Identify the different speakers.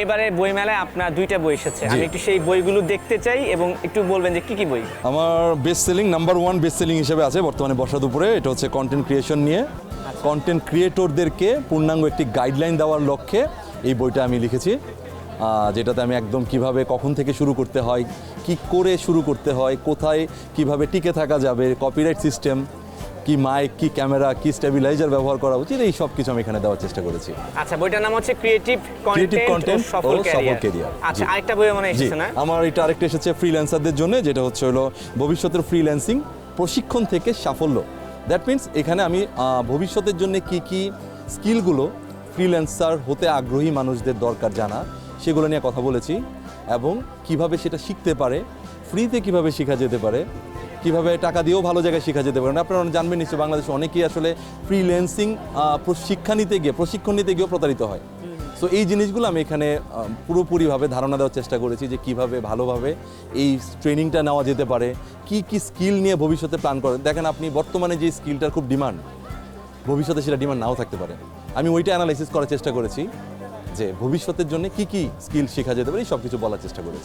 Speaker 1: এবারে বইমেলায় আপনার 2টা বই এসেছে,
Speaker 2: জি।
Speaker 1: আমি একটু সেই বইগুলো দেখতে চাই এবং একটু বলবেন যে কি কি বই।
Speaker 2: আমার best selling number 1 best selling হিসেবে আছে বর্তমানে বর্ষা দুপুরে। এটা হচ্ছে কন্টেন্ট ক্রিয়েশন নিয়ে, কন্টেন্ট ক্রিয়েটরদেরকে পূর্ণাঙ্গ একটি গাইডলাইন দেওয়ার লক্ষ্যে এই বইটা আমি লিখেছি, যেটাতে আমি একদম কিভাবে কখন থেকে শুরু করতে হয়, কি করে শুরু করতে হয়, কোথায় কিভাবে টিকে থাকা যাবে, কপিরাইট সিস্টেম কি, মাইক কি, ক্যামেরা কি, স্টেবিলাইজার ব্যবহার করা উচিত, এই সব কিছু আমি এখানে দেওয়ার চেষ্টা করেছি।
Speaker 1: আচ্ছা, বইটার নাম হচ্ছে ক্রিয়েটিভ কন্টেন্ট ও সফল ক্যারিয়ার। আচ্ছা,
Speaker 2: জি।
Speaker 1: আরেকটা বই মনে
Speaker 2: জি,
Speaker 1: এসেছে না?
Speaker 2: আমার এটা আরেকটা এসেছে ফ্রিল্যান্সারদের জন্য, যেটা হচ্ছে হলো ভবিষ্যতের ফ্রিল্যান্সিং প্রশিক্ষণ থেকে সাফল্য। দ্যাট মিন্স এখানে আমি ভবিষ্যতের জন্য কি কি স্কিলগুলো ফ্রিল্যান্সার হতে আগ্রহী মানুষদের দরকার জানা, সেগুলো নিয়ে কথা বলেছি, এবং কিভাবে সেটা শিখতে পারে, ফ্রিতে কিভাবে শেখা যেতে পারে, কিভাবে টাকা দিয়েও ভালো জায়গায় শেখা যেতে পারে। আপনারা জানবেন নিশ্চয়ই বাংলাদেশে অনেকেই আসলে ফ্রিল্যান্সিং প্রশিক্ষণ নিতে গিয়েও প্রতারিত হয়। সো এই জিনিসগুলো আমি এখানে পুরোপুরিভাবে ধারণা দেওয়ার চেষ্টা করেছি যে কিভাবে ভালোভাবে এই ট্রেনিংটা নেওয়া যেতে পারে, কি কি স্কিল নিয়ে ভবিষ্যতে প্ল্যান করেন। দেখেন, আপনি বর্তমানে যে স্কিলটার খুব ডিমান্ড, ভবিষ্যতে সেটা ডিমান্ড নাও থাকতে পারে। আমি ওইটা অ্যানালাইসিস করার চেষ্টা করেছি যে ভবিষ্যতের জন্য কি কি স্কিল শেখা যেতে পারে, সব কিছু বলার চেষ্টা করেছি।